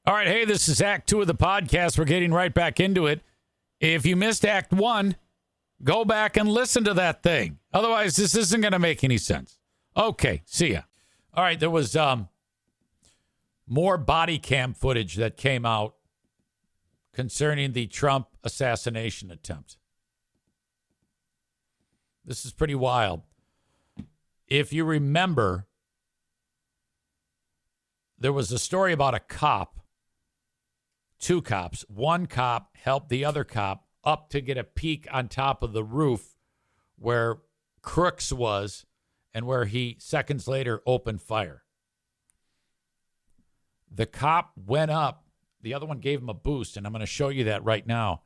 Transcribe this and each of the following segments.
All right, hey, this is Act 2 of the podcast. We're getting right back into it. If you missed Act 1, go back and listen to that thing. Otherwise, this isn't going to make any sense. Okay, see ya. All right, there was more body cam footage that came out concerning the Trump assassination attempt. This is pretty wild. If you remember, there was a story about a cop, two cops. One cop helped the other cop up to get a peek on top of the roof where Crooks was and where he, seconds later, opened fire. The cop went up. The other one gave him a boost, and I'm going to show you that right now.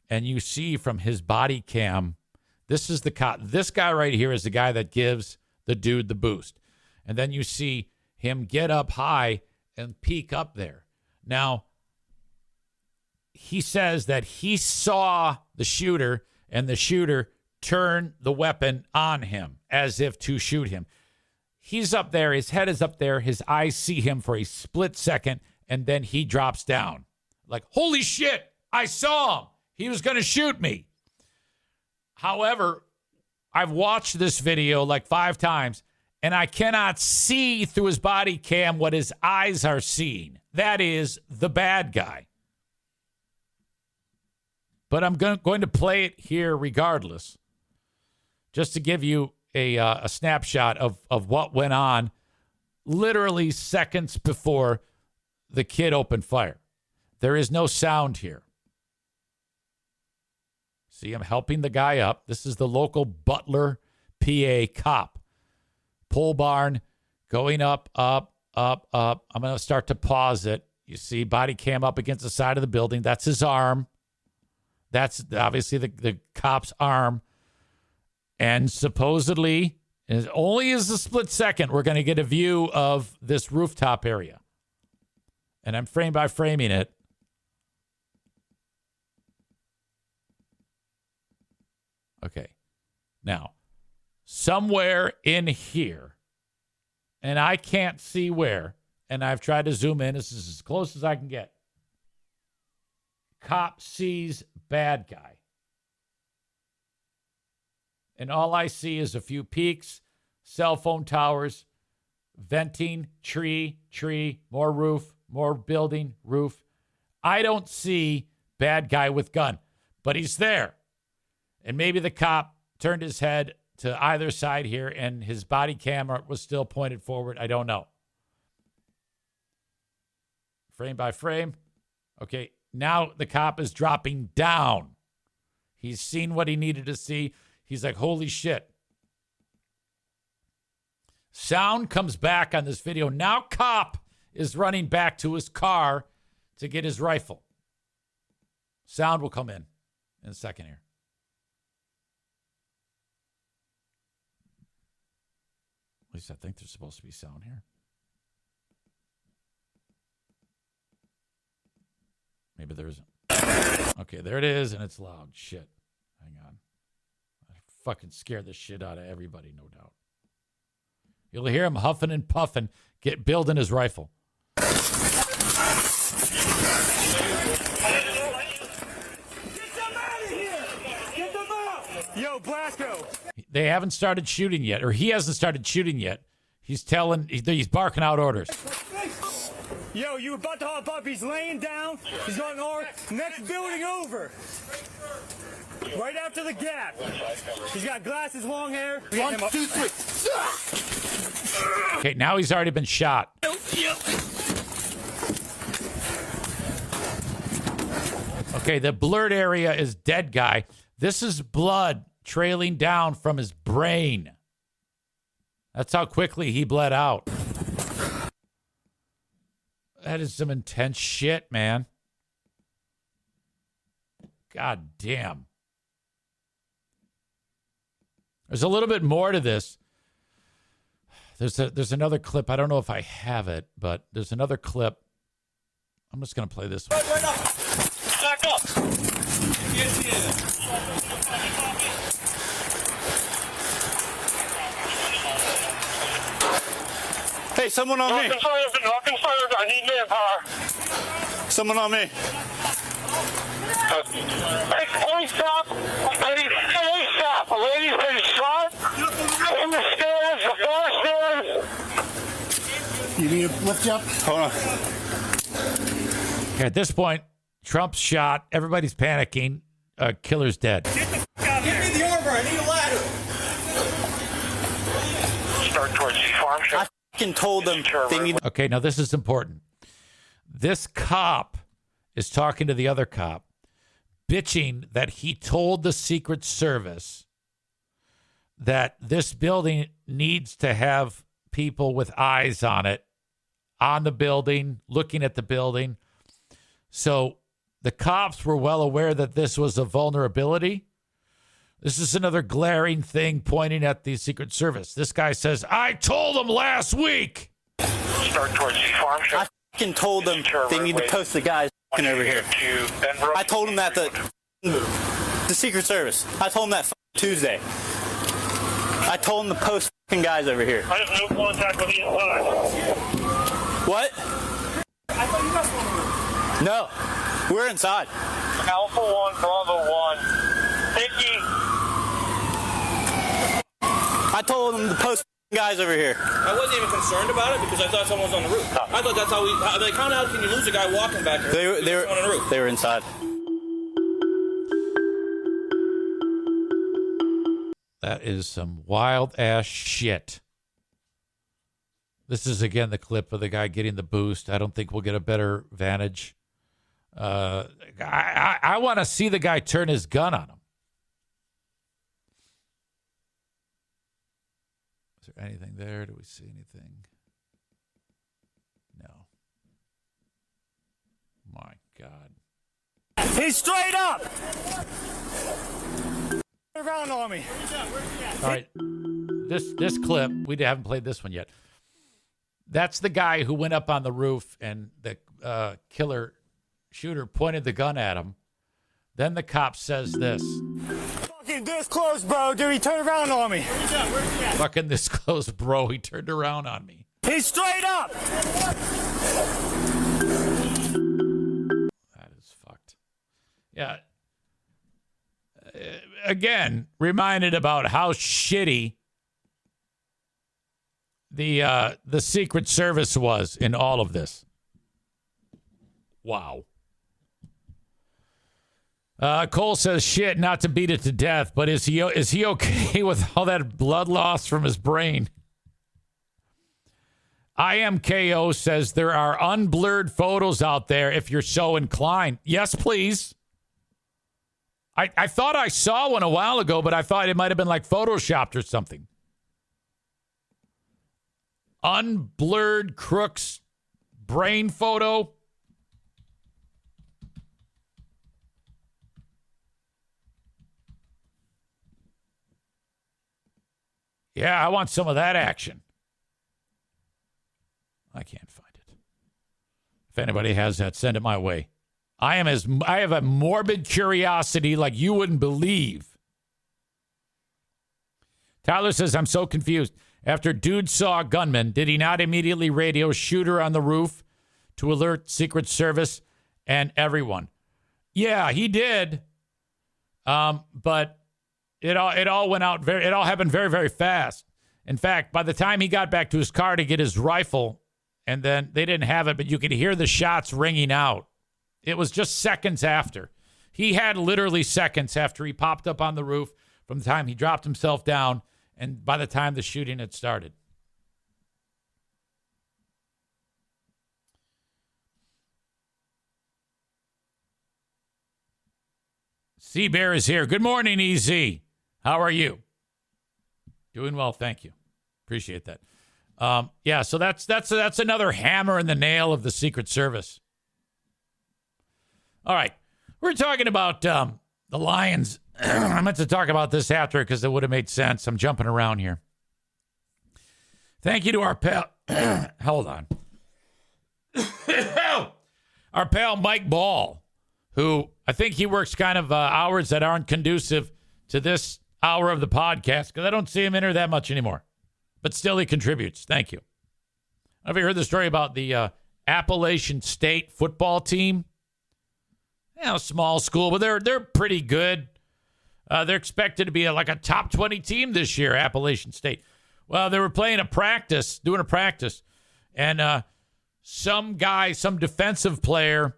And you see from his body cam, this is the cop. This guy right here is the guy that gives the dude the boost. And then you see him get up high and peek up there. Now, he says that he saw the shooter, and the shooter turned the weapon on him as if to shoot him. He's up there. His head is up there. His eyes see him for a split second, and then he drops down. Like, holy shit, I saw him. He was going to shoot me. However, I've watched this video like 5 times, and I cannot see through his body cam what his eyes are seeing. That is the bad guy. But I'm going to play it here regardless, just to give you a snapshot of what went on literally seconds before the kid opened fire. There is no sound here. See, I'm helping the guy up. This is the local Butler, PA cop. Pole barn, going up, up, up, up. I'm going to start to pause it. You see body cam up against the side of the building. That's his arm. That's obviously the cop's arm. And supposedly, it only is a split second, we're going to get a view of this rooftop area. And I'm frame by framing it. Okay. Now, somewhere in here, and I can't see where, and I've tried to zoom in. This is as close as I can get. Cop sees bad guy. And all I see is a few peaks, cell phone towers, venting, tree, more roof, more building, roof. I don't see bad guy with gun, but he's there. And maybe the cop turned his head to either side here and his body camera was still pointed forward. I don't know. Frame by frame. Okay, now the cop is dropping down. He's seen what he needed to see. He's like, holy shit. Sound comes back on this video. Now cop is running back to his car to get his rifle. Sound will come in a second here. At least I think there's supposed to be sound here. Maybe there isn't. Okay, there it is, and it's loud. Shit. Hang on. Fucking scare the shit out of everybody, no doubt. You'll hear him huffing and puffing, building his rifle. Get them out of here! Get them out! Yo, Blasco! They haven't started shooting yet, or he hasn't started shooting yet. He's barking out orders. Yo, you about to hop up? He's laying down. He's going next building over. Right after the gap. He's got glasses, long hair. 1, 2, 3. Okay, now he's already been shot. Okay, the blurred area is dead guy. This is blood trailing down from his brain. That's how quickly he bled out. That is some intense shit, man. God damn. There's a little bit more to this. There's another clip. I don't know if I have it, but there's another clip. I'm just going to play this one. Right up. Back up. Hey, someone on me. Knocking fire, I need manpower. Someone on me. Please stop. Please stop. A lady's been shot in the stairs, the floor stairs. You need to lift you up? Hold on. At this point, Trump's shot. Everybody's panicking. Killer's dead. Get the out Give me the armor. I need a ladder. Start towards the farm shop. I fucking told them they need. Okay, now this is important. This cop is talking to the other cop, bitching that he told the Secret Service that this building needs to have people with eyes on it, on the building, looking at the building. So the cops were well aware that this was a vulnerability. This is another glaring thing pointing at the Secret Service. This guy says, I told them last week. Start towards the farm shop. I fucking told them they need to post the guys over here. I told them that the Secret Service. I told them that Tuesday. I told them to post guys over here. I have no contact with the inside. What? I thought you guys were. No, we're inside. Alpha 1, Bravo 1. Vicky. I told them to post guys over here. I wasn't even concerned about it because I thought someone was on the roof. I thought that's how we. Like, how can you lose a guy walking back here? They were on the roof. They were inside. That is some wild ass shit. This is again the clip of the guy getting the boost. I don't think we'll get a better vantage. I want to see the guy turn his gun on him. Is there anything there? Do we see anything? No. My God. He's straight up. Around on me. All right. This clip, we haven't played this one yet. That's the guy who went up on the roof and the shooter pointed the gun at him. Then the cop says this. Fucking this close, bro. Dude, he turned around on me. Fucking this close, bro. He turned around on me. He's straight up. That is fucked. Yeah. Again, reminded about how shitty the Secret Service was in all of this. Wow. Cole says, shit, not to beat it to death, but is he okay with all that blood loss from his brain? IMKO says there are unblurred photos out there if you're so inclined. Yes, please. I thought I saw one a while ago, but I thought it might have been like photoshopped or something. Unblurred Crook's brain photo. Yeah, I want some of that action. I can't find it. If anybody has that, send it my way. I have a morbid curiosity like you wouldn't believe. Tyler says, I'm so confused. After dude saw a gunman, did he not immediately radio shooter on the roof to alert Secret Service and everyone? Yeah, he did. But it all went out it all happened very, very fast. In fact, by the time he got back to his car to get his rifle, and then they didn't have it, but you could hear the shots ringing out. It was just seconds after. He had literally seconds after he popped up on the roof from the time he dropped himself down and by the time the shooting had started. Sea Bear is here. Good morning, EZ. How are you? Doing well, thank you. Appreciate that. Yeah, so that's another hammer in the nail of the Secret Service. All right, we're talking about the Lions. I meant to talk about this after because it would have made sense. I'm jumping around here. Thank you to our pal. Hold on. Our pal Mike Ball, who I think he works kind of hours that aren't conducive to this hour of the podcast because I don't see him enter that much anymore. But still, he contributes. Thank you. Have you heard the story about the Appalachian State football team? Small school, but they're pretty good. They're expected to be like a top 20 team this year, Appalachian State. Well, they were doing a practice, and some defensive player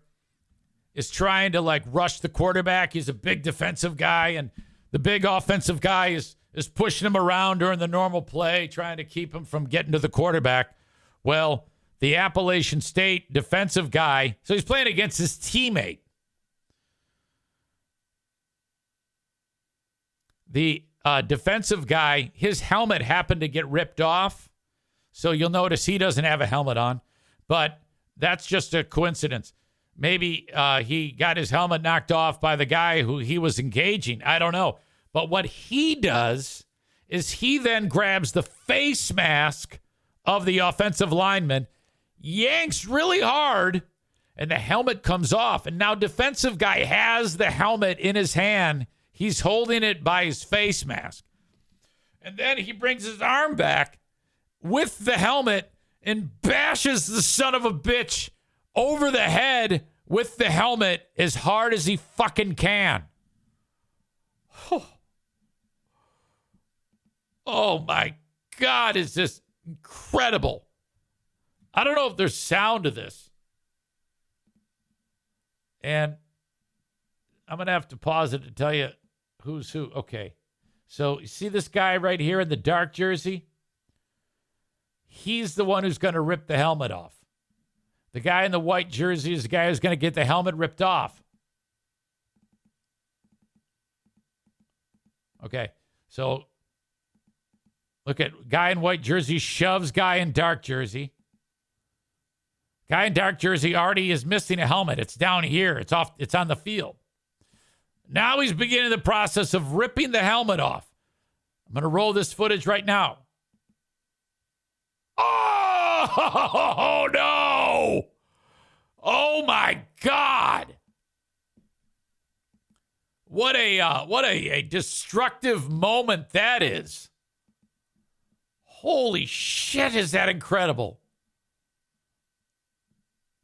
is trying to like rush the quarterback. He's a big defensive guy, and the big offensive guy is pushing him around during the normal play, trying to keep him from getting to the quarterback. Well, the Appalachian State defensive guy, so he's playing against his teammate. The defensive guy, his helmet happened to get ripped off. So you'll notice he doesn't have a helmet on. But that's just a coincidence. Maybe he got his helmet knocked off by the guy who he was engaging. I don't know. But what he does is he then grabs the face mask of the offensive lineman, yanks really hard, and the helmet comes off. And now defensive guy has the helmet in his hand. He's holding it by his face mask. And then he brings his arm back with the helmet and bashes the son of a bitch over the head with the helmet as hard as he fucking can. Oh my God, is this incredible. I don't know if there's sound to this. And I'm going to have to pause it to tell you who's who. Okay. So you see this guy right here in the dark jersey? He's the one who's going to rip the helmet off. The guy in the white jersey is the guy who's going to get the helmet ripped off. Okay. So look at guy in white jersey shoves guy in dark jersey. Guy in dark jersey already is missing a helmet. It's down here. It's on the field. Now he's beginning the process of ripping the helmet off. I'm going to roll this footage right now. Oh, no. Oh, my God. What a destructive moment that is. Holy shit, is that incredible.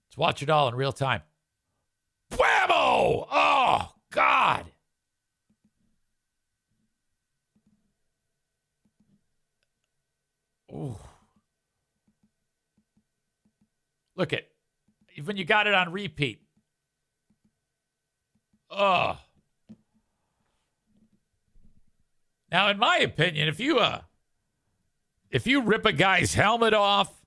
Let's watch it all in real time. Whammo! Oh, God. Ooh. Look at, even you got it on repeat. Oh. Now, in my opinion, if you rip a guy's helmet off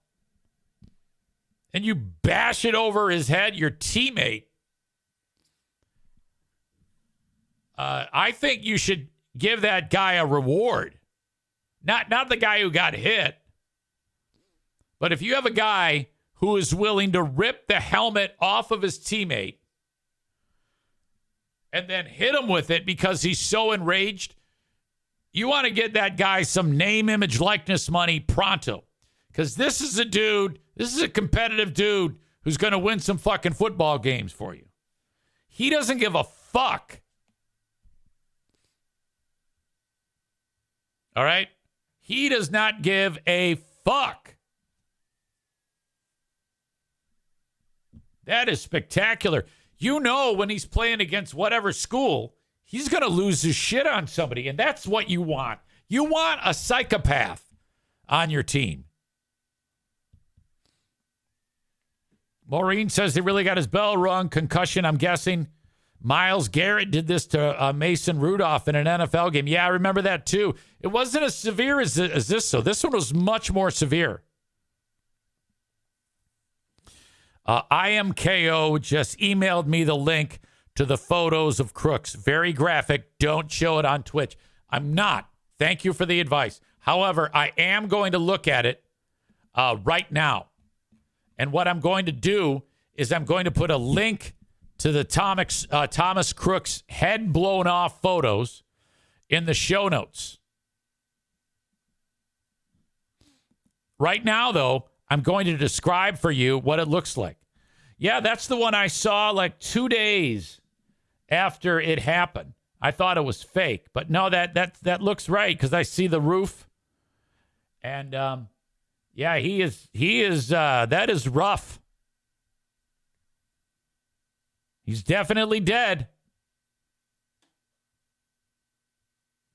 and you bash it over his head, your teammate, I think you should give that guy a reward. Not the guy who got hit. But if you have a guy who is willing to rip the helmet off of his teammate and then hit him with it because he's so enraged, you want to get that guy some name, image, likeness money pronto. Because this is a competitive dude who's going to win some fucking football games for you. He doesn't give a fuck. All right? He does not give a fuck. That is spectacular. You know, when he's playing against whatever school, he's going to lose his shit on somebody, and that's what you want. You want a psychopath on your team. Maureen says they really got his bell rung. Concussion, I'm guessing. Myles Garrett did this to Mason Rudolph in an NFL game. Yeah, I remember that too. It wasn't as severe as this, so this one was much more severe. IMKO just emailed me the link to the photos of Crooks. Very graphic. Don't show it on Twitch. I'm not. Thank you for the advice. However, I am going to look at it right now. And what I'm going to do is I'm going to put a link to the Thomas Crooks head blown off photos in the show notes. Right now, though, I'm going to describe for you what it looks like. Yeah, that's the one I saw like 2 days after it happened. I thought it was fake, but no, that looks right because I see the roof. And yeah, he is that is rough. He's definitely dead.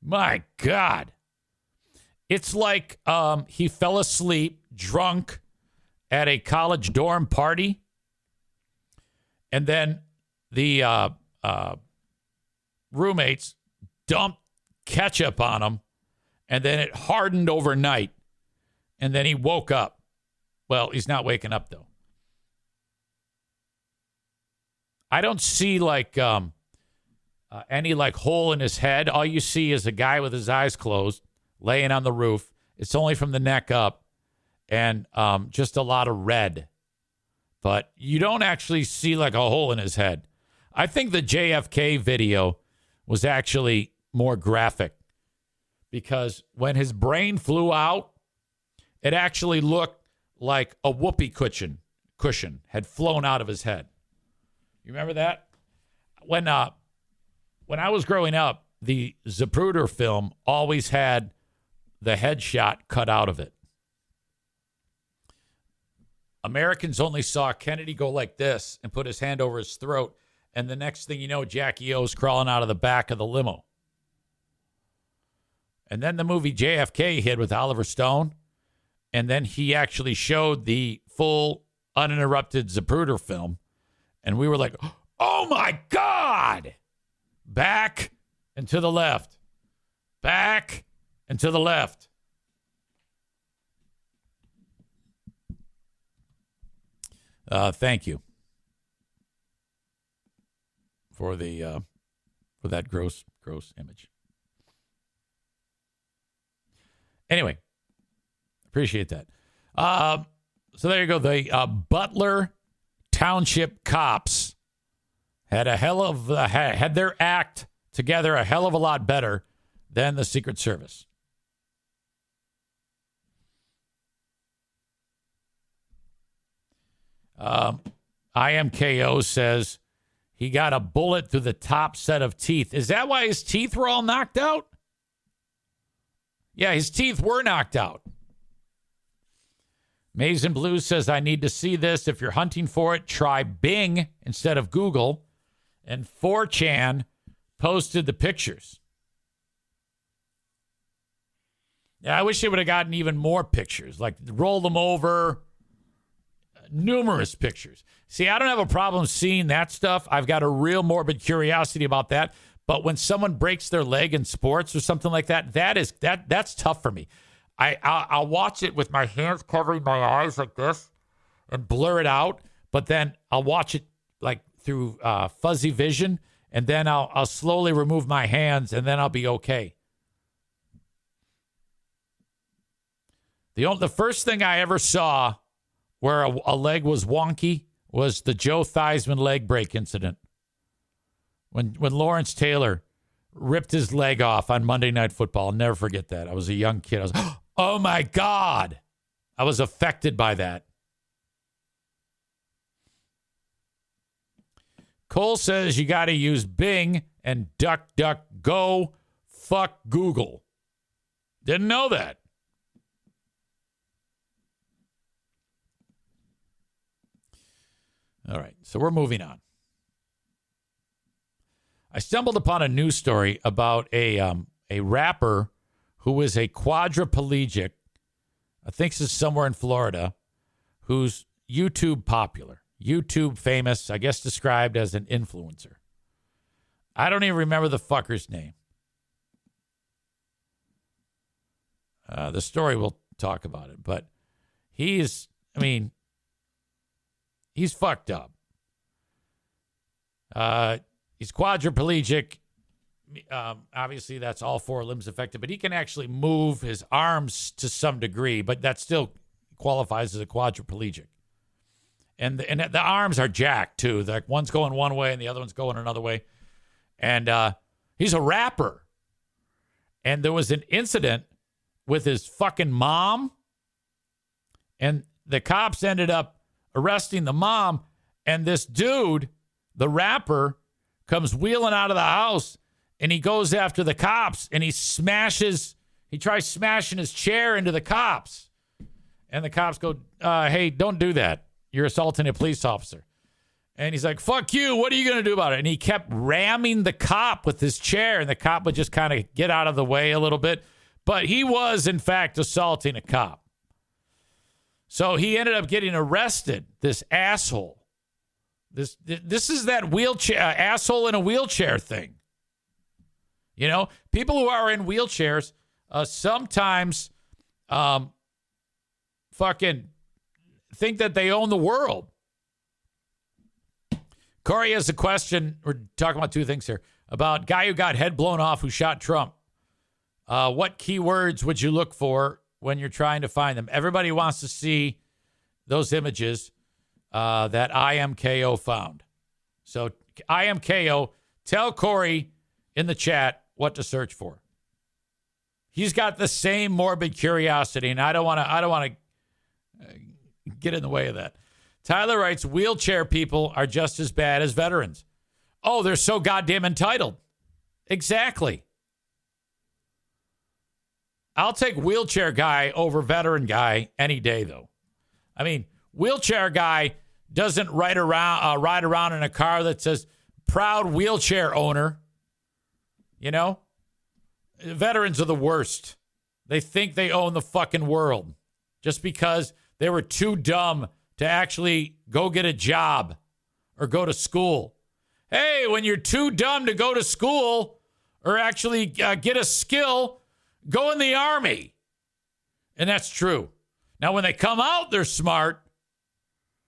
My God. It's like he fell asleep drunk at a college dorm party. And then the roommates dumped ketchup on him. And then it hardened overnight. And then he woke up. Well, he's not waking up, though. I don't see like any like hole in his head. All you see is a guy with his eyes closed laying on the roof. It's only from the neck up and just a lot of red. But you don't actually see like a hole in his head. I think the JFK video was actually more graphic because when his brain flew out, it actually looked like a whoopee cushion had flown out of his head. You remember that? When I was growing up, the Zapruder film always had the headshot cut out of it. Americans only saw Kennedy go like this and put his hand over his throat, and the next thing you know, Jackie O's crawling out of the back of the limo. And then the movie JFK hit with Oliver Stone, and then he actually showed the full, uninterrupted Zapruder film. And we were like, oh, my God. Back and to the left. Back and to the left. Thank you for that gross image. Anyway, appreciate that. So there you go. The Butler Township cops had had their act together a hell of a lot better than the Secret Service. IMKO says he got a bullet through the top set of teeth. Is that why his teeth were all knocked out? Yeah, his teeth were knocked out. Maze and Blue says, I need to see this. If you're hunting for it, try Bing instead of Google. And 4chan posted the pictures. Yeah, I wish they would have gotten even more pictures, like roll them over. Numerous pictures. See, I don't have a problem seeing that stuff. I've got a real morbid curiosity about that. But when someone breaks their leg in sports or something like that, that's tough for me. I'll watch it with my hands covering my eyes like this and blur it out. But then I'll watch it like through fuzzy vision, and then I'll slowly remove my hands, and then I'll be okay. The first thing I ever saw where a leg was wonky was the Joe Theismann leg break incident. When Lawrence Taylor ripped his leg off on Monday Night Football. I'll never forget that. I was a young kid. I was, oh, my God. I was affected by that. Cole says you got to use Bing and DuckDuckGo. Fuck Google. Didn't know that. All right, so we're moving on. I stumbled upon a news story about a rapper who is a quadriplegic. I think this is somewhere in Florida, who's YouTube popular, YouTube famous, I guess described as an influencer. I don't even remember the fucker's name. The story will talk about it, but he's fucked up. He's quadriplegic. Obviously, that's all four limbs affected, but he can actually move his arms to some degree, but that still qualifies as a quadriplegic. And the arms are jacked, too. Like one's going one way and the other one's going another way. And he's a rapper. And there was an incident with his fucking mom, and the cops ended up arresting the mom, and this dude, the rapper, comes wheeling out of the house, and he goes after the cops, and he tries smashing his chair into the cops. And the cops go, hey, don't do that. You're assaulting a police officer. And he's like, fuck you. What are you going to do about it? And he kept ramming the cop with his chair, and the cop would just kind of get out of the way a little bit. But he was, in fact, assaulting a cop. So he ended up getting arrested, this asshole. This is that wheelchair asshole in a wheelchair thing. You know, people who are in wheelchairs sometimes fucking think that they own the world. Corey has a question. We're talking about two things here. About guy who got head blown off who shot Trump. What keywords would you look for when you're trying to find them? Everybody wants to see those images that IMKO found. So IMKO, tell Corey in the chat what to search for. He's got the same morbid curiosity, and I don't want to get in the way of that. Tyler writes, wheelchair people are just as bad as veterans. Oh, they're so goddamn entitled. Exactly. I'll take wheelchair guy over veteran guy any day, though. I mean, wheelchair guy doesn't ride around in a car that says proud wheelchair owner. You know? Veterans are the worst. They think they own the fucking world just because they were too dumb to actually go get a job or go to school. Hey, when you're too dumb to go to school or actually get a skill, go in the Army. And that's true. Now, when they come out, they're smart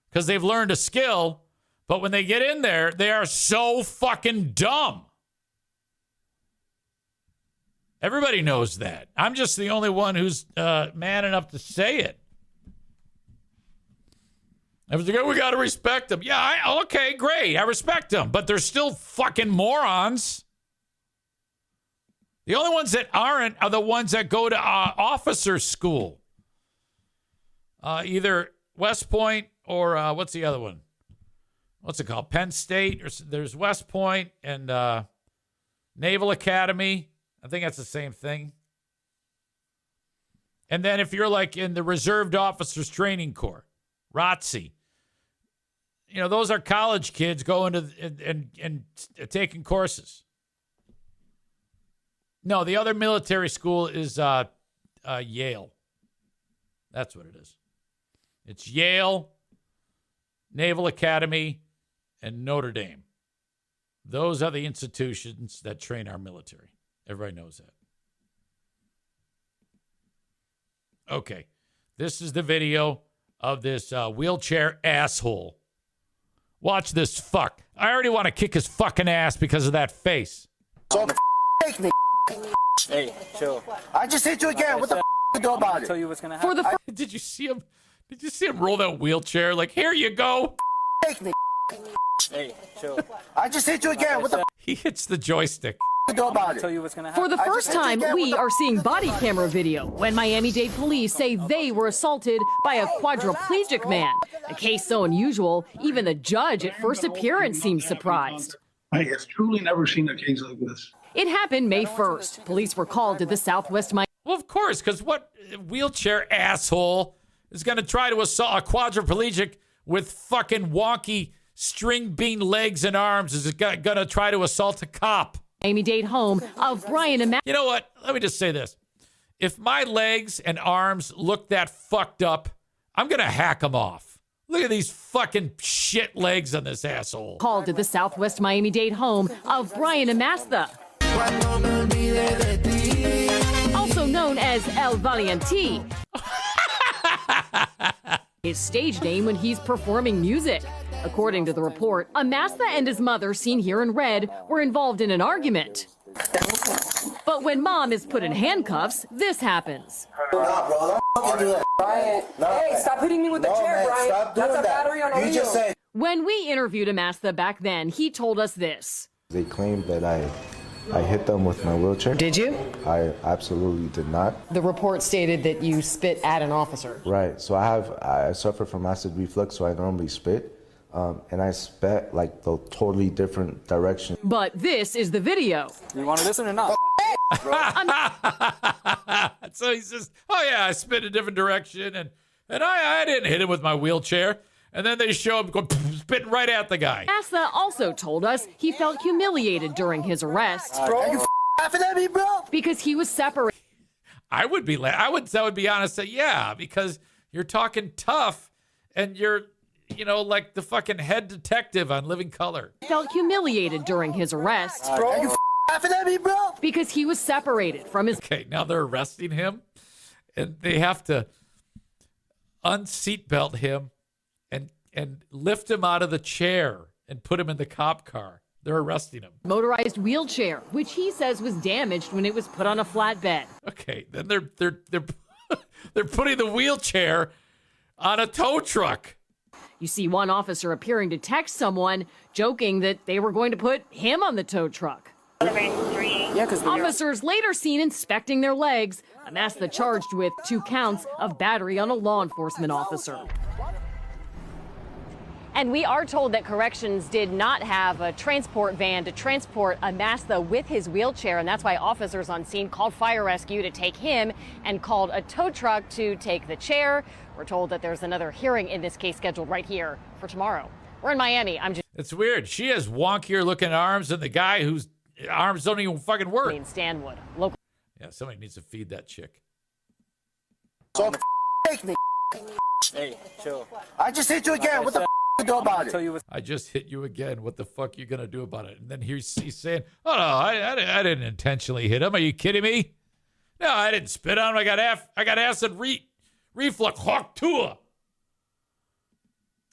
because they've learned a skill. But when they get in there, they are so fucking dumb. Everybody knows that. I'm just the only one who's man enough to say it. I was like, oh, we got to respect them. Yeah, okay, great. I respect them. But they're still fucking morons. The only ones that aren't are the ones that go to officer school. Either West Point or what's the other one? What's it called? Penn State. There's West Point and Naval Academy. I think that's the same thing. And then if you're like in the Reserved Officers Training Corps, ROTC, you know, those are college kids going to and taking courses. No, the other military school is Yale. That's what it is. It's Yale, Naval Academy, and Notre Dame. Those are the institutions that train our military. Everybody knows that. Okay. This is the video of this wheelchair asshole. Watch this fuck. I already want to kick his fucking ass because of that face. So take me. Hey, chill. I just hit you again. What the you do about it? Tell you what's gonna happen. Did you see him? Did you see him roll that wheelchair? Like, here you go. Take me. Hey, chill. I just hit you again. What the He hits the joystick. you do about Tell it? you what's gonna happen. For the first time, we are seeing body camera video when Miami-Dade police say they were assaulted by a quadriplegic man. A case so unusual, even the judge at first appearance seems surprised. I have truly never seen a case like this. It happened May 1st. Police were called to the Southwest Miami. Well, of course, because what wheelchair asshole is going to try to assault a quadriplegic with fucking wonky string bean legs and arms? Is it going to try to assault a cop? Miami-Dade home of Brian and You know what? Let me just say this. If my legs and arms look that fucked up, I'm going to hack them off. Look at these fucking shit legs on this asshole. called to the Southwest Miami-Dade home of Brian Amastha, also known as El Valiente. His stage name when he's performing music. According to the report, Amastha and his mother, seen here in red, were involved in an argument. But when mom is put in handcuffs, this happens. Nah, bro, don't fucking do that. Brian, hey, stop hitting me with the No, chair, man, Brian. stop doing That's a that. battery on a You wheel. just said When we interviewed Amastha back then, he told us this. They claimed that I hit them with my wheelchair. Did you? I absolutely did not. The report stated that you spit at an officer. Right. So I suffer from acid reflux, so I normally spit. And I spat like the totally different direction. But this is the video. You want to listen or not? So he says, oh yeah, I spit a different direction and I didn't hit him with my wheelchair. And then they show him going, spitting right at the guy. Massa also told us he felt humiliated during his arrest. Are you laughing at me, bro? Because he was separated. I would be honest, say yeah, because you're talking tough and you're, like the fucking head detective on Living Color. Felt humiliated during his arrest. Are you laughing at me, bro? Because he was separated from his. Okay, now they're arresting him and they have to unseatbelt him and lift him out of the chair and put him in the cop car. They're arresting him. Motorized wheelchair, which he says was damaged when it was put on a flatbed. Okay, then they're they're putting the wheelchair on a tow truck. You see one officer appearing to text someone, joking that they were going to put him on the tow truck. Officers later seen inspecting their legs. Amasa charged with 2 counts of battery on a law enforcement officer. And we are told that corrections did not have a transport van to transport Amasa with his wheelchair, and that's why officers on scene called fire rescue to take him and called a tow truck to take the chair. We're told that there's another hearing in this case scheduled right here for tomorrow. We're in Miami. It's weird. She has wonkier looking arms than the guy whose arms don't even fucking work. Stanwood. Local. Yeah, somebody needs to feed that chick. So take me. Hey, chill. I just hit you again. What the you do about it? I just hit you again. What the fuck you gonna do about it? And then he's saying, "Oh no, I didn't intentionally hit him. Are you kidding me? No, I didn't spit on him. I got acid reflux. Hawk tour.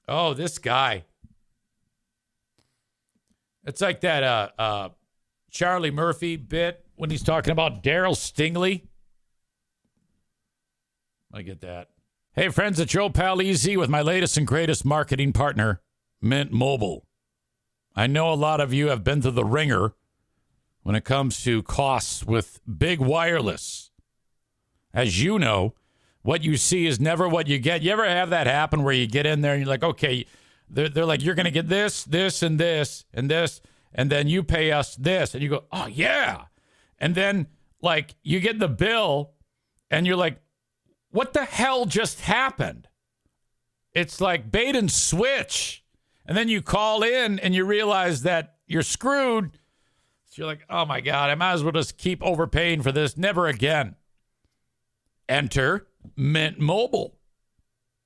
Oh, this guy. It's like that Charlie Murphy bit when he's talking about Daryl Stingley. I get that. Hey, friends, it's your pal EZ with my latest and greatest marketing partner, Mint Mobile. I know a lot of you have been through the ringer when it comes to costs with big wireless. As you know, what you see is never what you get. You ever have that happen where you get in there and you're like, okay, they're like, you're going to get this, this, and this, and this, and then you pay us this. And you go, oh, yeah. And then, like, you get the bill and you're like, what the hell just happened? It's like bait and switch. And then you call in and you realize that you're screwed. So you're like, oh my God, I might as well just keep overpaying for this. Never again. Enter Mint Mobile.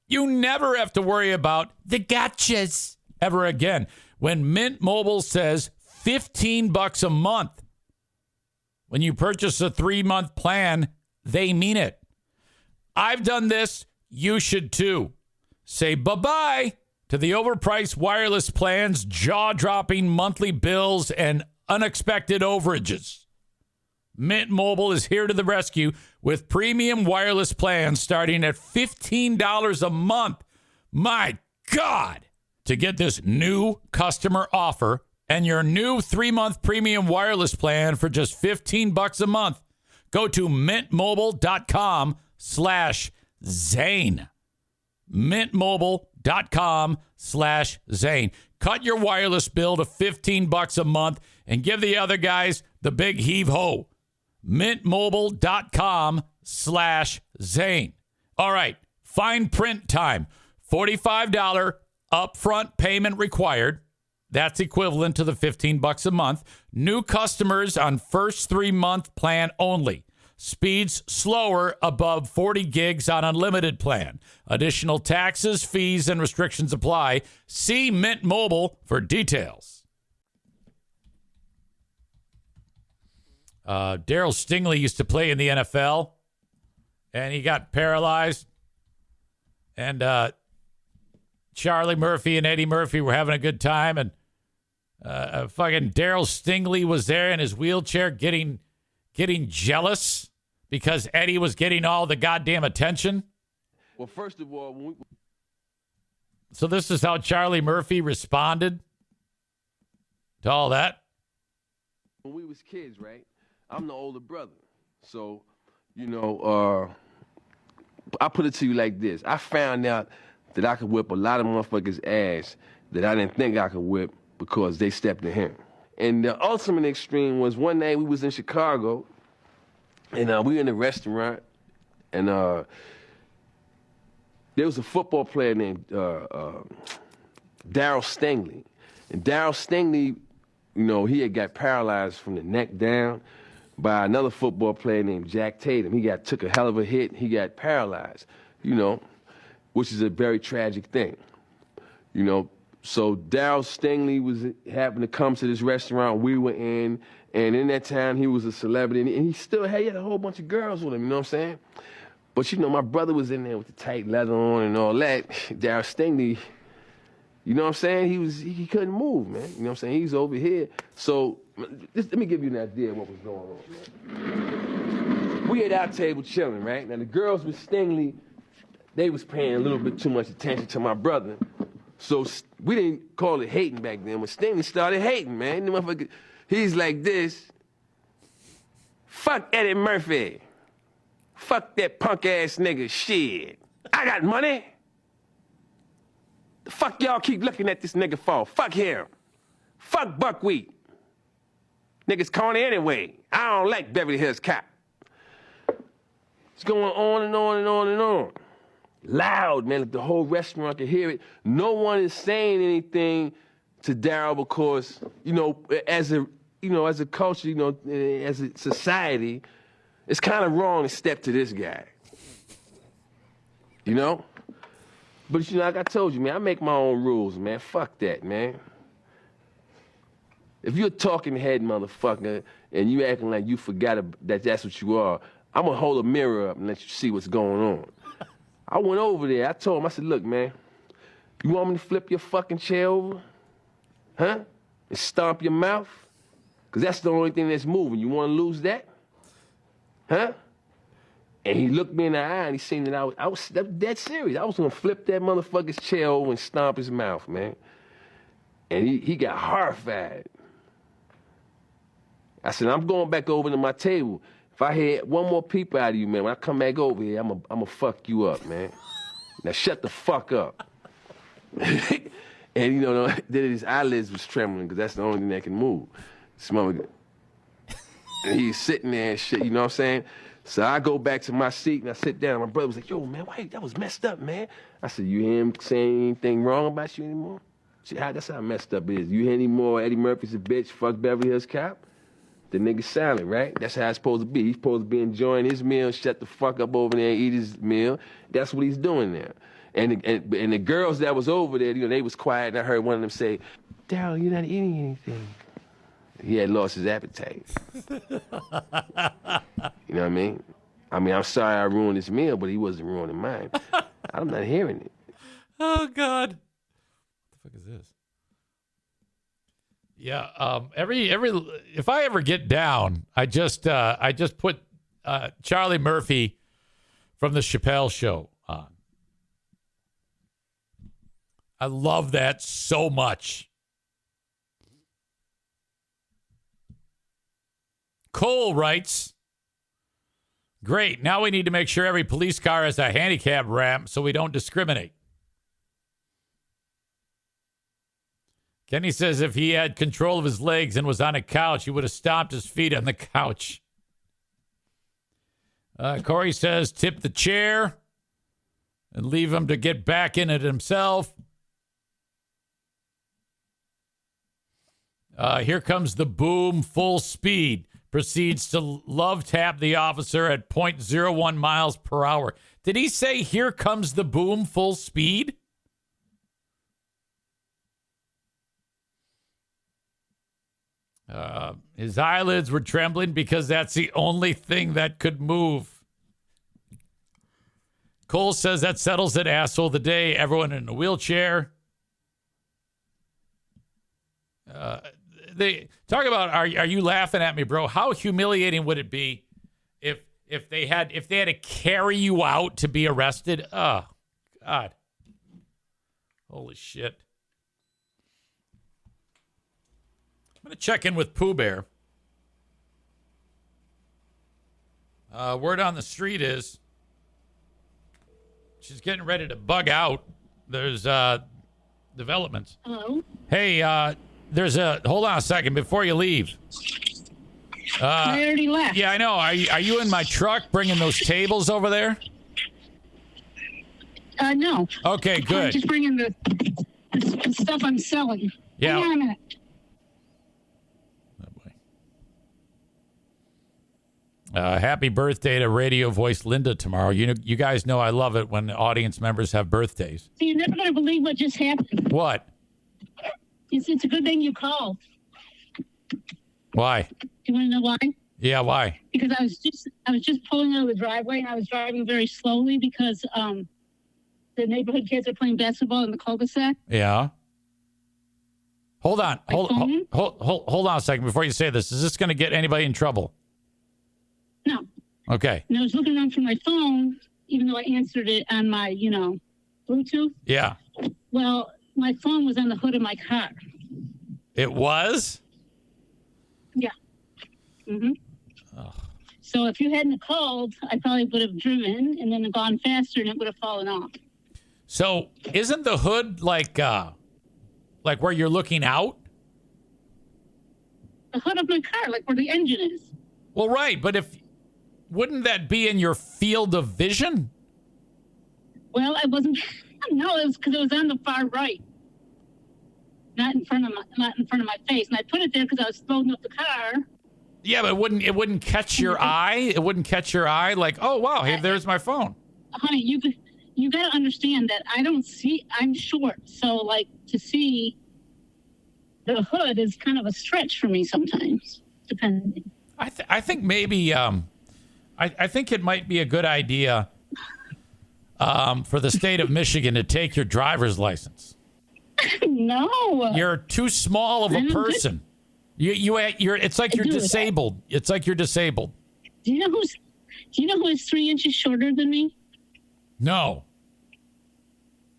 You never have to worry about the gotchas ever again. When Mint Mobile says $15 a month, when you purchase a 3-month plan, they mean it. I've done this. You should too. Say bye-bye to the overpriced wireless plans, jaw-dropping monthly bills, and unexpected overages. Mint Mobile is here to the rescue with premium wireless plans starting at $15 a month. My God! To get this new customer offer and your new 3-month premium wireless plan for just $15 a month, go to mintmobile.com/Zane. mintmobile.com/Zane. Cut your wireless bill to $15 a month and give the other guys the big heave-ho. mintmobile.com/Zane. All right, fine print time. $45 upfront payment required. That's equivalent to the $15 a month. New customers on first 3-month plan only. Speeds slower above 40 gigs on unlimited plan. Additional taxes, fees, and restrictions apply. See Mint Mobile for details. Daryl Stingley used to play in the NFL, and he got paralyzed. And Charlie Murphy and Eddie Murphy were having a good time, and fucking Daryl Stingley was there in his wheelchair getting jealous because Eddie was getting all the goddamn attention. Well, first of all, so this is how Charlie Murphy responded to all that. When we was kids, right? I'm the older brother. So, I put it to you like this. I found out that I could whip a lot of motherfuckers' ass that I didn't think I could whip because they stepped to him. And the ultimate extreme was one day we was in Chicago, and we were in a restaurant, and there was a football player named Daryl Stingley. And Daryl Stingley, you know, he had got paralyzed from the neck down by another football player named Jack Tatum. He took a hell of a hit. He got paralyzed, you know, which is a very tragic thing, you know. So Daryl Stingley happened to come to this restaurant we were in, and in that time he was a celebrity, and he still had a whole bunch of girls with him, you know what I'm saying? But, you know, my brother was in there with the tight leather on and all that. Daryl Stingley, you know what I'm saying? He couldn't move, man. You know what I'm saying? He's over here. So let me give you an idea of what was going on, man. We at our table chilling, right? Now, the girls with Stingley, they was paying a little bit too much attention to my brother. So we didn't call it hating back then. When Stingley started hating, man, the motherfucker, he's like this. Fuck Eddie Murphy. Fuck that punk-ass nigga. Shit. I got money. The fuck y'all keep looking at this nigga for? Fuck him. Fuck Buckwheat. Niggas corny anyway. I don't like Beverly Hills Cop. It's going on and on and on and on. Loud, man. Like the whole restaurant can hear it. No one is saying anything to Daryl because, you know, as a culture, you know, as a society, it's kind of wrong to step to this guy. You know? But, you know, like I told you, man, I make my own rules, man. Fuck that, man. If you're a talking head motherfucker and you acting like you forgot that that's what you are, I'm going to hold a mirror up and let you see what's going on. I went over there. I told him, I said, look, man, you want me to flip your fucking chair over? Huh? And stomp your mouth? Because that's the only thing that's moving. You want to lose that? Huh? And he looked me in the eye and he seen that I was dead serious. I was going to flip that motherfucker's chair over and stomp his mouth, man. And he got horrified. I said, I'm going back over to my table. If I hear one more peep out of you, man, when I come back over here, I'm gonna fuck you up, man. Now shut the fuck up. And, you know, then his eyelids was trembling because that's the only thing that can move. And he's sitting there and shit, you know what I'm saying? So I go back to my seat and I sit down. My brother was like, yo, man, why that was messed up, man. I said, you hear him saying anything wrong about you anymore? See, that's how messed up it is. You hear any more Eddie Murphy's a bitch, fuck Beverly Hills Cop? The nigga's silent, right? That's how it's supposed to be. He's supposed to be enjoying his meal, shut the fuck up over there and eat his meal. That's what he's doing there. And the girls that was over there, you know, they was quiet, and I heard one of them say, Daryl, you're not eating anything. He had lost his appetite. You know what I mean? I'm sorry I ruined his meal, but he wasn't ruining mine. I'm not hearing it. Oh, God. What the fuck is this? Yeah, if I ever get down, I just put Charlie Murphy from the Chappelle Show on. I love that so much. Cole writes, great, now we need to make sure every police car has a handicap ramp so we don't discriminate. Kenny says if he had control of his legs and was on a couch, he would have stomped his feet on the couch. Corey says tip the chair and leave him to get back in it himself. Here comes the boom, full speed. Proceeds to love tap the officer at 0.01 miles per hour. Did he say here comes the boom, full speed? His eyelids were trembling because that's the only thing that could move. Cole says that settles it, asshole of the day. Everyone in a wheelchair. They talk about are you laughing at me, bro? How humiliating would it be if they had to carry you out to be arrested? Oh, God. Holy shit. I'm going to check in with Pooh Bear. Word on the street is she's getting ready to bug out. There's developments. Hello? Hey, hold on a second before you leave. I already left. Yeah, I know. Are you in my truck bringing those tables over there? No. Okay, good. I'm just bringing the... the stuff I'm selling. Yeah. Hang on a minute. Happy birthday to radio voice Linda tomorrow. You guys know I love it when audience members have birthdays. So you're never going to believe what just happened. What? It's a good thing you called. Why? Do you want to know why? Yeah, why? Because I was just pulling out of the driveway and I was driving very slowly because the neighborhood kids are playing basketball in the cul-de-sac. Yeah. Hold on. Hold on a second before you say this. Is this going to get anybody in trouble? No. Okay. And I was looking around for my phone, even though I answered it on my, Bluetooth. Yeah. Well, my phone was on the hood of my car. It was? Yeah. Mm-hmm. Oh. So if you hadn't called, I probably would have driven and then gone faster and it would have fallen off. So isn't the hood like where you're looking out? The hood of my car, like where the engine is. Well, right, but wouldn't that be in your field of vision? Well, I wasn't. No, it was because it was on the far right, not in front of my face. And I put it there because I was loading up the car. Yeah, but it wouldn't catch your eye. It wouldn't catch your eye. Like, oh wow, hey, there's my phone. Honey, you got to understand that I don't see. I'm short, so like to see the hood is kind of a stretch for me sometimes, depending. I think maybe I think it might be a good idea for the state of Michigan to take your driver's license. No, you're too small of a person. You're. It's like you're disabled. It's like you're disabled. Do you know who is 3 inches shorter than me? No.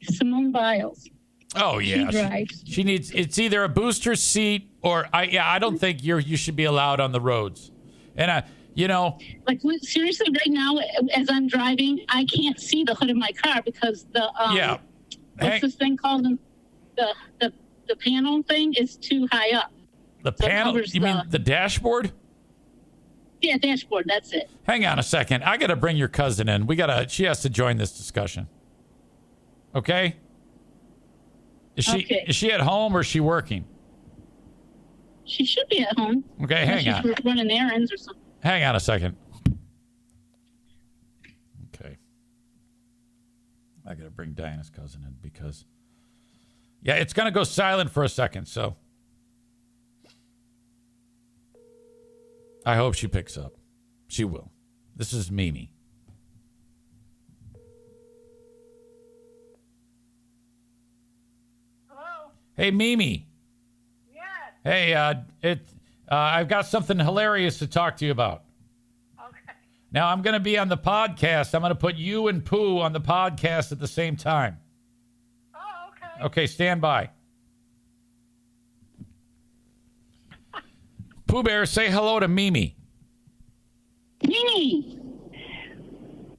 Simone Biles. Oh yeah, she drives. She needs. It's either a booster seat or I don't think you should be allowed on the roads. And like seriously, right now as I'm driving, I can't see the hood of my car because the what's this thing called? The panel thing is too high up. The panel? You mean the dashboard? Yeah, dashboard. That's it. Hang on a second. I got to bring your cousin in. She has to join this discussion. Okay. Is she at home or is she working? She should be at home. Okay, hang on. She's running errands or something. Hang on a second. Okay. I got to bring Diana's cousin in because, yeah, it's going to go silent for a second, so I hope she picks up. She will. This is Mimi. Hey, Mimi. Yes. Hey, I've got something hilarious to talk to you about. Okay. Now, I'm going to be on the podcast. I'm going to put you and Pooh on the podcast at the same time. Oh, okay. Okay, stand by. Pooh Bear, say hello to Mimi. Mimi.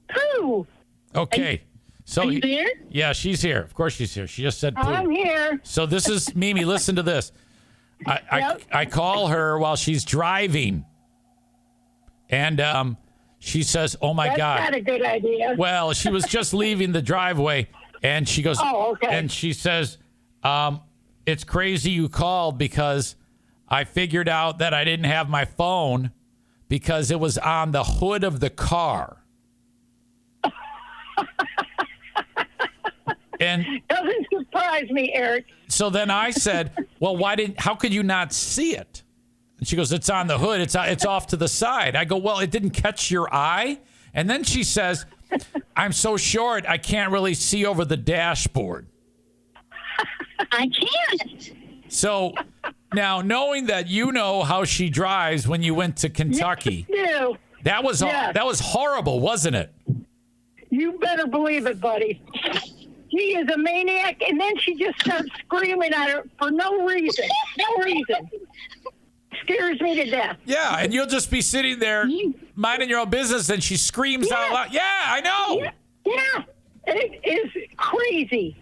Pooh. Okay. So, are you there? Yeah, she's here. Of course she's here. She just said Pooh. I'm here. So this is Mimi. Listen to this. I call her while she's driving. And she says, oh, my God. That's not a good idea. Well, she was just leaving the driveway. And she goes, oh, okay. And she says, it's crazy you called because I figured out that I didn't have my phone because it was on the hood of the car. And doesn't surprise me, Eric. So then I said, well, how could you not see it? And she goes, it's on the hood. It's off to the side. I go, well, it didn't catch your eye. And then she says, I'm so short, I can't really see over the dashboard. I can't. So now knowing that you know how she drives when you went to Kentucky, No. that was horrible, wasn't it? You better believe it, buddy. She is a maniac, and then she just starts screaming at her for no reason. No reason. Scares me to death. Yeah, and you'll just be sitting there minding your own business, and she screams out loud. Yeah, I know. Yeah. It is crazy.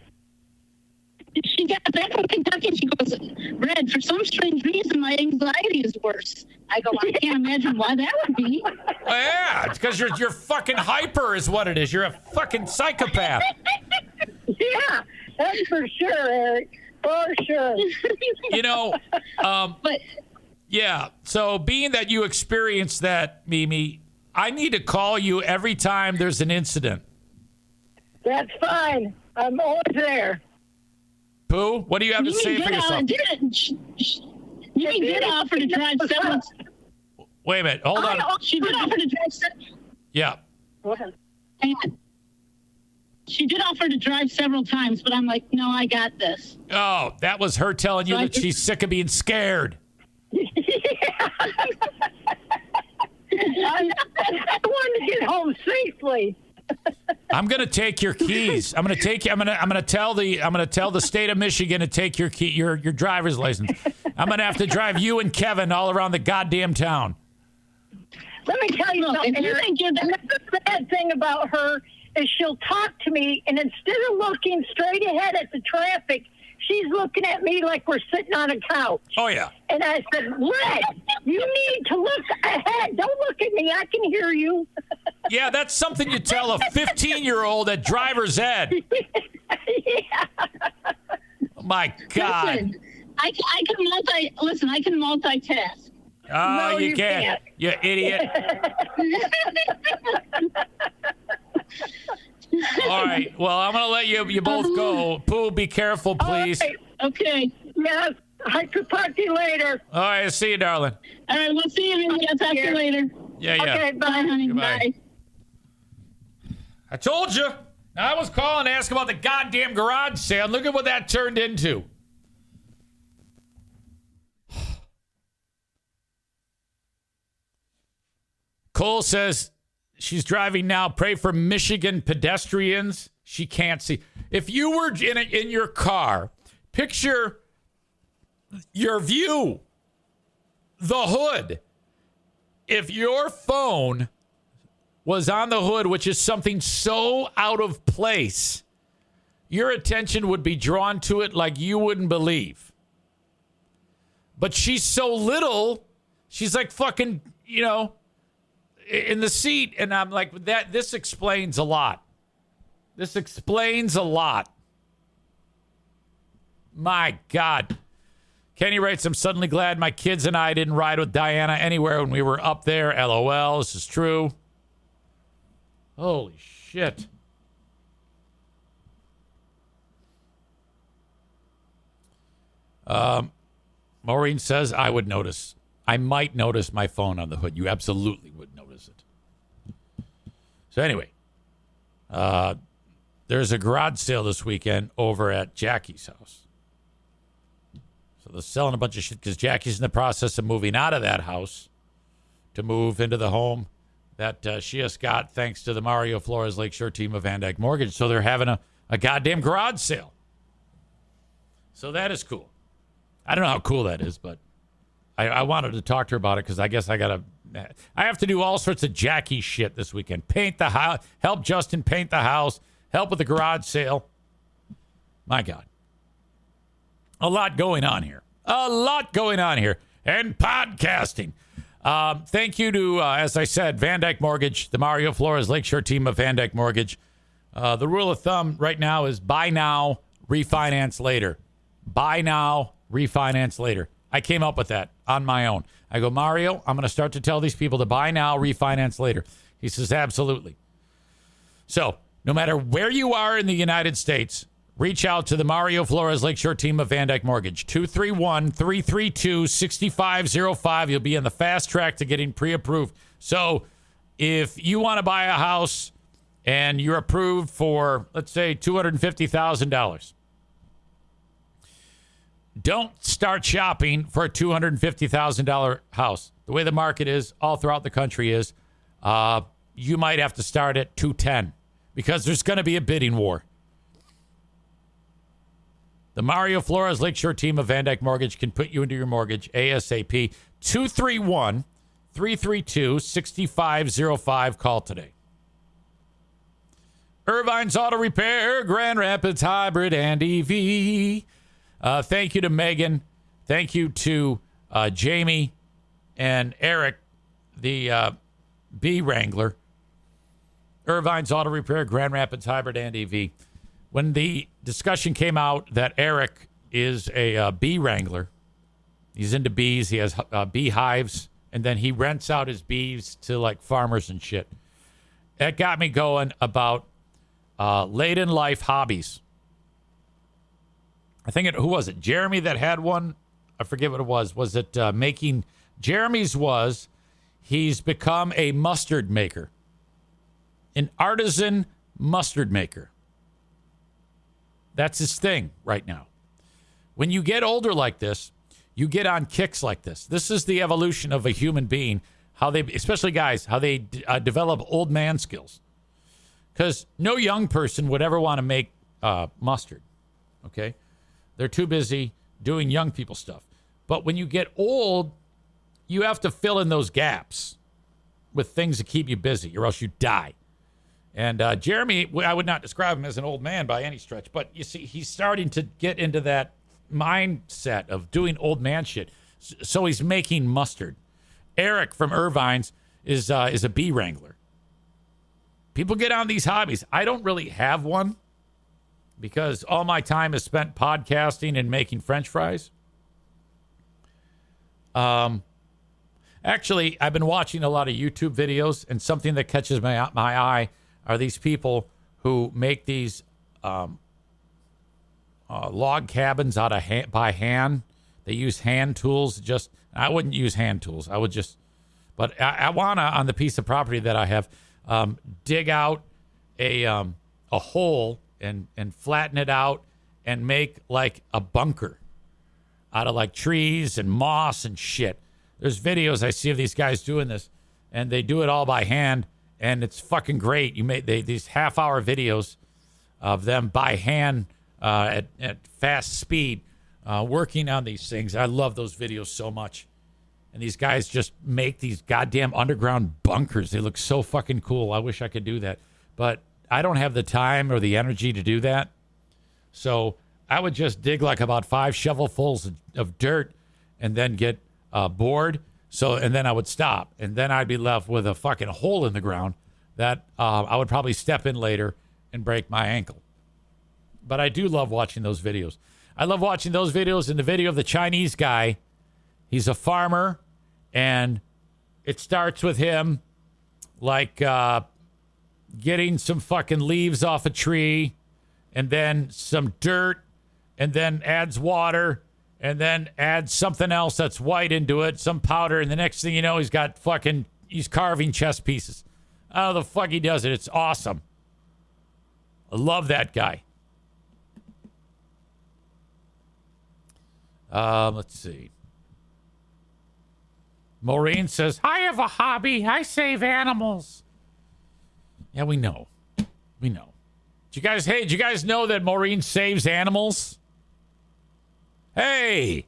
She got back from Kentucky and she goes, Red, for some strange reason, my anxiety is worse. I go, I can't imagine why that would be. Yeah, it's because you're fucking hyper is what it is. You're a fucking psychopath. Yeah. That's for sure, Eric. For sure. You know, But yeah. So being that you experienced that, Mimi, I need to call you every time there's an incident. That's fine. I'm always there. Pooh, what do you have to say for yourself? You did offer to drive several. Wait a minute. Hold on. She did offer to drive several. Yeah. Hang on. She did offer to drive several times, but I'm like, no, I got this. Oh, that was her telling you that she's sick of being scared. I wanted to get home safely. I'm gonna take your keys. I'm gonna tell the state of Michigan to take your your driver's license. I'm gonna have to drive you and Kevin all around the goddamn town. Let me tell you something. The bad thing about her is she'll talk to me, and instead of looking straight ahead at the traffic, she's looking at me like we're sitting on a couch. Oh, yeah. And I said, Red, you need to look ahead. Don't look at me. I can hear you. Yeah, that's something you tell a 15-year-old at driver's ed. Yeah. Oh, my God. Listen, I can multitask. Oh, No, you you can't. can't. You idiot. All right. Well, I'm going to let you both go. Pooh, be careful, please. Right. Okay. Yes. I could talk to you later. All right. See you, darling. All right. We'll see you. I'll talk to you later. Yeah, yeah. Okay. Bye, honey. Goodbye. Bye. I told you. I was calling to ask about the goddamn garage sale. Look at what that turned into. Cole says she's driving now. Pray for Michigan pedestrians. She can't see. If you were in your car, picture your view, the hood. If your phone was on the hood, which is something so out of place, your attention would be drawn to it like you wouldn't believe. But she's so little, she's like fucking, in the seat, and I'm like, this explains a lot. This explains a lot. My God. Kenny writes, I'm suddenly glad my kids and I didn't ride with Diana anywhere when we were up there. LOL. This is true. Holy shit. Maureen says, I would notice. I might notice my phone on the hood. You absolutely would notice it. So anyway, there's a garage sale this weekend over at Jackie's house. So they're selling a bunch of shit because Jackie's in the process of moving out of that house to move into the home that she just got thanks to the Mario Flores Lakeshore team of Van Dyke Mortgage. So they're having a goddamn garage sale. So that is cool. I don't know how cool that is, but I wanted to talk to her about it because I guess I have to do all sorts of Jackie shit this weekend. Paint the house, help Justin paint the house, help with the garage sale. My God. A lot going on here. A lot going on here. And podcasting. Thank you to, as I said, Van Dyke Mortgage, the Mario Flores Lakeshore team of Van Dyke Mortgage. The rule of thumb right now is buy now, refinance later. Buy now, refinance later. I came up with that on my own. I go, Mario, I'm going to start to tell these people to buy now, refinance later. He says, absolutely. So no matter where you are in the United States, reach out to the Mario Flores Lakeshore team of Van Dyke Mortgage. 231-332-6505. You'll be in the fast track to getting pre-approved. So if you want to buy a house and you're approved for, let's say, $250,000, don't start shopping for a $250,000 house. The way the market is all throughout the country is you might have to start at $210,000 because there's going to be a bidding war. The Mario Flores Lakeshore team of Van Dyke Mortgage can put you into your mortgage ASAP. 231-332-6505. Call today. Irvine's Auto Repair, Grand Rapids Hybrid and EV. Thank you to Megan. Thank you to Jamie and Eric, the Bee Wrangler. Irvine's Auto Repair, Grand Rapids Hybrid and EV. when the discussion came out that Eric is a bee wrangler, he's into bees, he has beehives, and then he rents out his bees to like farmers and shit. That got me going about late in life hobbies. I think who was it? Jeremy that had one? I forget what it was. Was it making? Jeremy's was, he's become a mustard maker. An artisan mustard maker. That's his thing right now. When you get older like this, you get on kicks like this. This is the evolution of a human being, how they, especially guys, how they develop old man skills. Because no young person would ever want to make mustard, okay? They're too busy doing young people stuff. But when you get old, you have to fill in those gaps with things to keep you busy, or else you die. And Jeremy, I would not describe him as an old man by any stretch, but you see, he's starting to get into that mindset of doing old man shit. So he's making mustard. Eric from Irvine's is a bee wrangler. People get on these hobbies. I don't really have one because all my time is spent podcasting and making French fries. Actually, I've been watching a lot of YouTube videos, and something that catches my eye are these people who make these log cabins out of by hand. They use hand tools. I wouldn't use hand tools. I would just, but I wanna, on the piece of property that I have, dig out a hole and flatten it out and make like a bunker out of like trees and moss and shit. There's videos I see of these guys doing this, and they do it all by hand, and it's fucking great. These half-hour videos of them by hand at fast speed working on these things. I love those videos so much. And these guys just make these goddamn underground bunkers. They look so fucking cool. I wish I could do that. But I don't have the time or the energy to do that. So I would just dig like about 5 shovelfuls of dirt and then get bored. And then I would stop. And then I'd be left with a fucking hole in the ground that I would probably step in later and break my ankle. But I do love watching those videos. I love watching those videos and the video of the Chinese guy. He's a farmer, and it starts with him like getting some fucking leaves off a tree, and then some dirt, and then adds water, and then adds something else that's white into it, some powder, and the next thing you know, he's carving chess pieces. How the fuck he does it? It's awesome. I love that guy. Let's see. Maureen says, I have a hobby. I save animals. Yeah, we know. We know. Did you guys know that Maureen saves animals? Hey,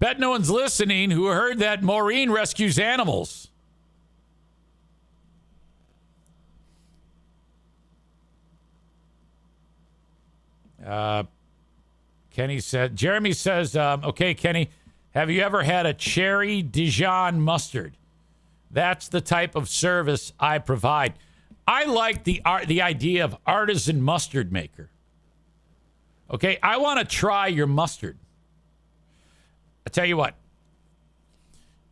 bet no one's listening who heard that Maureen rescues animals. Jeremy says, okay, Kenny, have you ever had a cherry Dijon mustard? That's the type of service I provide. I like the idea of artisan mustard maker. Okay, I want to try your mustard. I tell you what,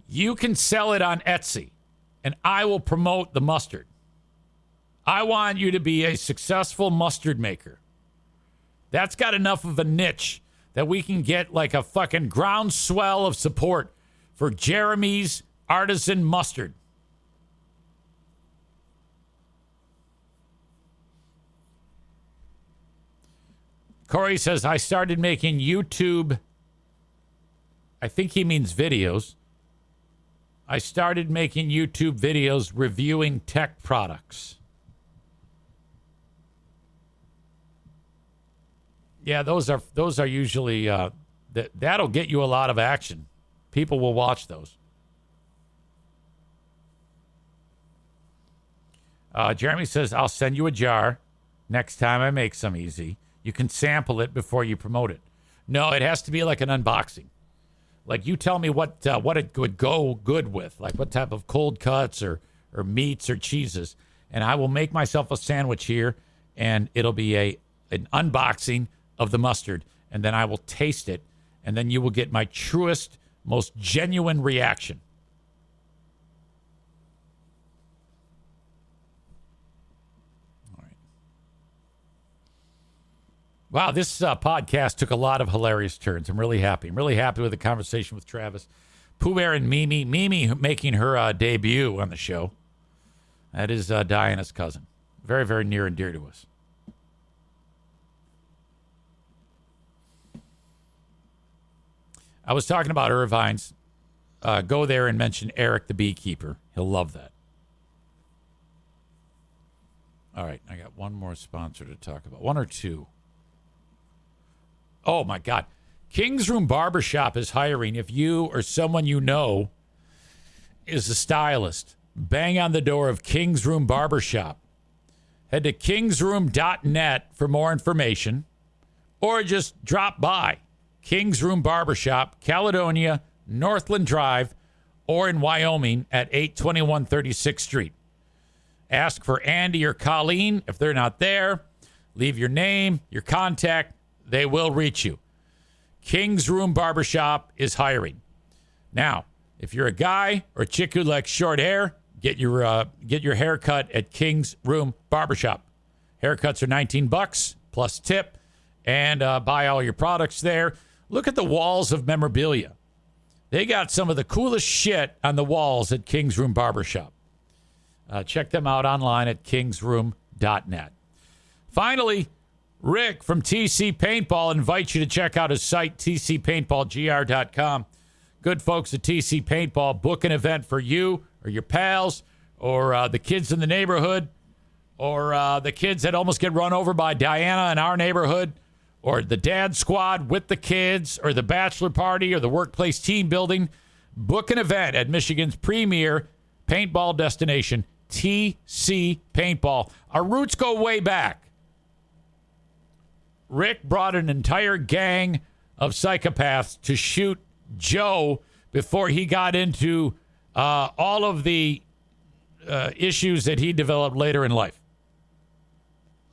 you can sell it on Etsy, and I will promote the mustard. I want you to be a successful mustard maker. That's got enough of a niche that we can get like a fucking groundswell of support for Jeremy's artisan mustard. Corey says, I started making YouTube. I think he means videos. I started making YouTube videos reviewing tech products. Yeah, those are usually that'll get you a lot of action. People will watch those. Jeremy says, I'll send you a jar next time I make some easy. You can sample it before you promote it. No, it has to be like an unboxing. Like you tell me what it would go good with, like what type of cold cuts or meats or cheeses, and I will make myself a sandwich here, and it'll be a an unboxing of the mustard, and then I will taste it, and then you will get my truest, most genuine reaction. All right. Wow, this podcast took a lot of hilarious turns. I'm really happy. I'm really happy with the conversation with Travis. Pooh Bear and Mimi. Mimi making her debut on the show. That is Diana's cousin. Very, very near and dear to us. I was talking about Irvine's. Go there and mention Eric the beekeeper. He'll love that. All right, I got one more sponsor to talk about. One or two. Oh, my God. King's Room Barbershop is hiring. If you or someone you know is a stylist, bang on the door of King's Room Barbershop. Head to kingsroom.net for more information, or just drop by King's Room Barbershop, Caledonia, Northland Drive, or in Wyoming at 821 36th Street. Ask for Andy or Colleen. If they're not there, leave your name, your contact. They will reach you. King's Room Barbershop is hiring. Now, if you're a guy or a chick who likes short hair, get your hair cut at King's Room Barbershop. Haircuts are $19 plus tip, and buy all your products there. Look at the walls of memorabilia. They got some of the coolest shit on the walls at King's Room Barbershop. Check them out online at kingsroom.net. Finally, Rick from TC Paintball invites you to check out his site, tcpaintballgr.com. Good folks at TC Paintball book an event for you or your pals or the kids in the neighborhood or the kids that almost get run over by Diana in our neighborhood, or the dad squad with the kids, or the bachelor party, or the workplace team building. Book an event at Michigan's premier paintball destination, TC Paintball. Our roots go way back. Rick brought an entire gang of psychopaths to shoot Joe before he got into all of the issues that he developed later in life.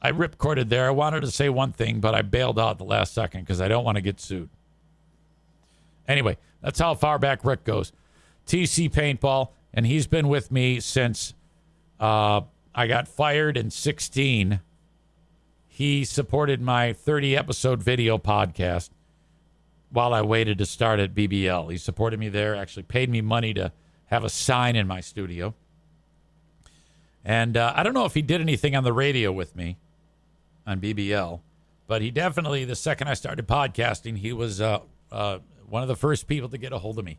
I ripcorded there. I wanted to say one thing, but I bailed out at the last second because I don't want to get sued. Anyway, that's how far back Rick goes. TC Paintball, and he's been with me since I got fired in 2016. He supported my 30-episode video podcast while I waited to start at BBL. He supported me there, actually paid me money to have a sign in my studio. And I don't know if he did anything on the radio with me on BBL, but he definitely, the second I started podcasting, he was one of the first people to get a hold of me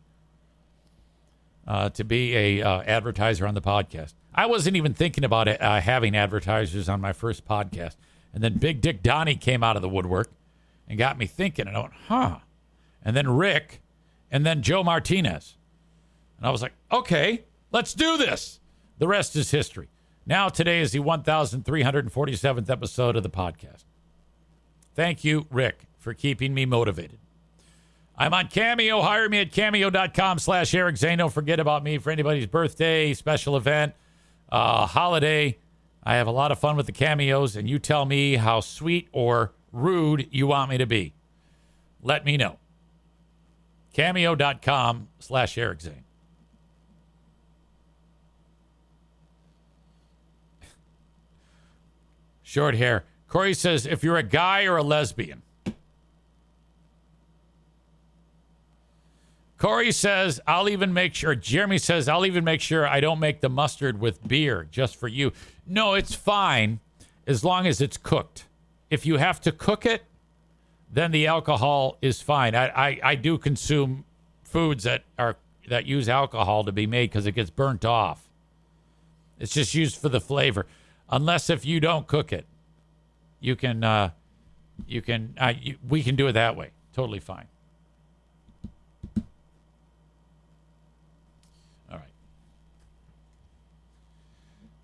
to be a advertiser on the podcast. I wasn't even thinking about it, having advertisers on my first podcast. And then Big Dick Donnie came out of the woodwork and got me thinking. And I went, huh. And then Rick, and then Joe Martinez. And I was like, okay, let's do this. The rest is history. Now, today is the 1,347th episode of the podcast. Thank you, Rick, for keeping me motivated. I'm on Cameo. Hire me at cameo.com/Eric Zane. Don't forget about me for anybody's birthday, special event, holiday. I have a lot of fun with the cameos, and you tell me how sweet or rude you want me to be. Let me know. Cameo.com/Eric Zane. Short hair. Corey says, if you're a guy or a lesbian. Corey says, I'll even make sure. Jeremy says, I'll even make sure I don't make the mustard with beer just for you. No, it's fine as long as it's cooked. If you have to cook it, then the alcohol is fine. I do consume foods that use alcohol to be made because it gets burnt off. It's just used for the flavor. Unless if you don't cook it, we can do it that way. Totally fine. All right.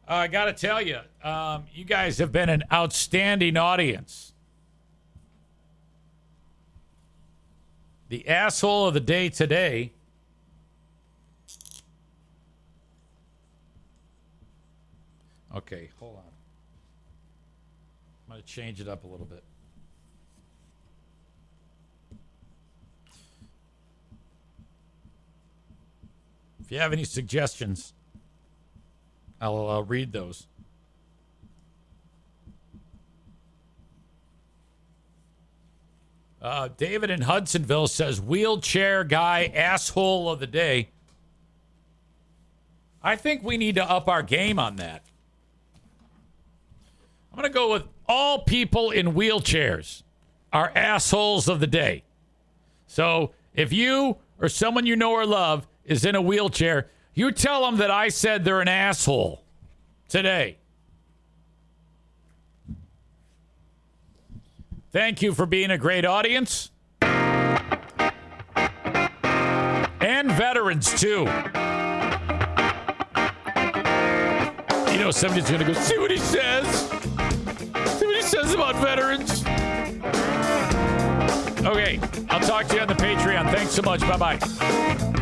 I got to tell you, you guys have been an outstanding audience. The asshole of the day today. Okay, hold on. I'm going to change it up a little bit. If you have any suggestions, I'll read those. David in Hudsonville says, wheelchair guy asshole of the day. I think we need to up our game on that. I'm going to go with all people in wheelchairs are assholes of the day. So if you or someone you know or love is in a wheelchair, you tell them that I said they're an asshole today. Thank you for being a great audience. And veterans, too. You know, somebody's going to go, see what he says. See what he says about veterans. Okay, I'll talk to you on the Patreon. Thanks so much. Bye-bye.